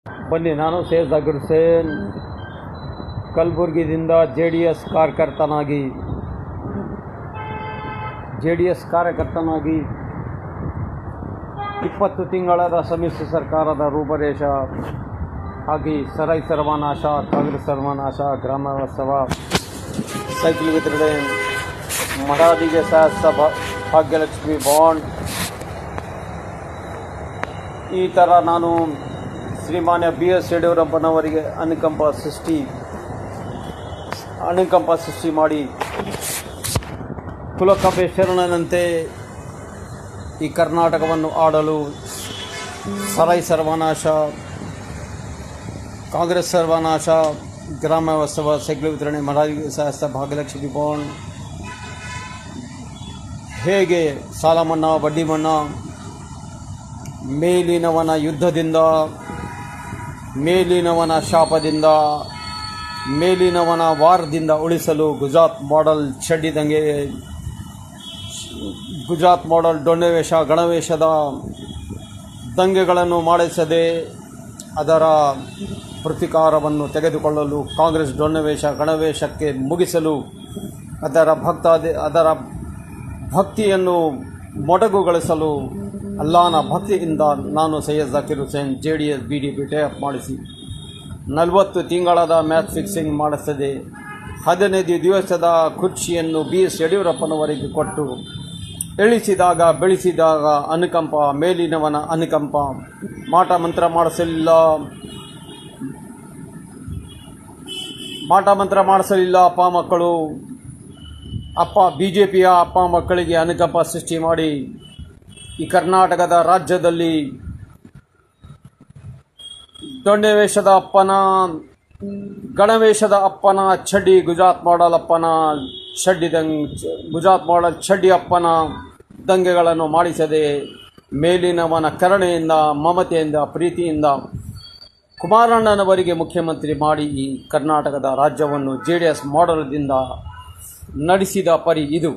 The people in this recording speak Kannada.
ಬನ್ನಿ, ನಾನು ಸೈಯದ್ ಜಾಕಿರ್ ಹುಸೇನ್ ಕಲಬುರಗಿಯಿಂದ JDS ಕಾರ್ಯಕರ್ತನಾಗಿ 20 ತಿಂಗಳಾದ ಸಮ್ಮಿಶ್ರ ಸರ್ಕಾರದ ರೂಪರೇಷ ಆಗಿ ಸರೈ ಸರ್ವನಾಶ, ಕಾಂಗ್ರೆಸ್ ಸರ್ವನಾಶ, ಗ್ರಾಮ ವಾಸ್ತವ, ಸೈಕಲ್ ವಿತರಣೆ, ಮರಾಠಿಗೆ ಶಾಸಕ ಭಾಗ್ಯಲಕ್ಷ್ಮಿ ಬಾಂಡ್, ಈ ಥರ ನಾನು ಶ್ರೀಮಾನ್ಯ BS ಯಡಿಯೂರಪ್ಪನವರಿಗೆ ಅನುಕಂಪ ಸೃಷ್ಟಿ ಮಾಡಿ ಕುಲಕಪೇಶ್ವರನಂತೆ ಈ ಕರ್ನಾಟಕವನ್ನು ಆಡಲು ಸರೈ ಸರ್ವನಾಶ, ಕಾಂಗ್ರೆಸ್ ಸರ್ವನಾಶ, ಗ್ರಾಮ ವಾಸ್ತವ, ಸೈಕಲ್ ವಿತರಣೆ, ಮರಾಠಿಗೆ ಶಾಸಕ ಭಾಗ್ಯಲಕ್ಷ್ಮಿ ಬಾಂಡ್, ಹೇಗೆ ಸಾಲ ಮನ್ನಾ, ಬಡ್ಡಿ ಮನ್ನಾ, ಮೇಲಿನವನ ಯುದ್ಧದಿಂದ, ಮೇಲಿನವನ ಶಾಪದಿಂದ, ಮೇಲಿನವನ ವಾರದಿಂದ ಉಳಿಸಲು ಗುಜರಾತ್ ಮಾಡೆಲ್ ಡೊಣ್ಣೆವೇಷ, ಗಣವೇಷದ ದಂಗೆಗಳನ್ನು ಮಾಡಿಸದೆ ಅದರ ಪ್ರತಿಕಾರವನ್ನು ತೆಗೆದುಕೊಳ್ಳಲು, ಕಾಂಗ್ರೆಸ್ ಡೊಣ್ಣೆವೇಷ ಗಣವೇಷಕ್ಕೆ ಮುಗಿಸಲು, ಅದರ ಭಕ್ತಿಯನ್ನು ಮೊಟಕುಗೊಳಿಸಲು ಅಲ್ಲಾನ ಭಕ್ತಿಯಿಂದ ನಾನು Syed Zakir Hussain JDS BDP tie-up ಮಾಡಿಸಿ 40 ತಿಂಗಳಾದ ಮ್ಯಾಚ್ ಫಿಕ್ಸಿಂಗ್ ಮಾಡಿಸದೆ 15 ದಿವಸದ ಕುರ್ಚಿಯನ್ನು BS ಯಡಿಯೂರಪ್ಪನವರಿಗೆ ಕೊಟ್ಟು ಬೆಳೆಸಿದಾಗ ಅನುಕಂಪ, ಮೇಲಿನವನ ಅನುಕಂಪ, ಮಾಟ ಮಂತ್ರ ಮಾಡಿಸಲಿಲ್ಲ. BJPಯ ಅಪ್ಪ ಮಕ್ಕಳಿಗೆ ಅನುಕಂಪ ಸೃಷ್ಟಿ ಮಾಡಿ ಈ ಕರ್ನಾಟಕದ ರಾಜ್ಯದಲ್ಲಿ ದೊಣ್ಣೆವೇಷದ ಅಪ್ಪನ, ಗಣವೇಷದ ಅಪ್ಪನ ಚಡ್ಡಿ, ಗುಜರಾತ್ ಮಾಡೆಲ್ ಚಡ್ಡಿ ಅಪ್ಪನ ದಂಗೆಗಳನ್ನು ಮಾಡಿಸದೆ ಮೇಲಿನವನ ಕರುಣೆಯಿಂದ, ಮಮತೆಯಿಂದ, ಪ್ರೀತಿಯಿಂದ ಕುಮಾರಣ್ಣನವರಿಗೆ ಮುಖ್ಯಮಂತ್ರಿ ಮಾಡಿ ಈ ಕರ್ನಾಟಕದ ರಾಜ್ಯವನ್ನು JDS ಮಾಡೆಲ್ದಿಂದ ನಡೆಸಿದ ಪರಿ ಇದು.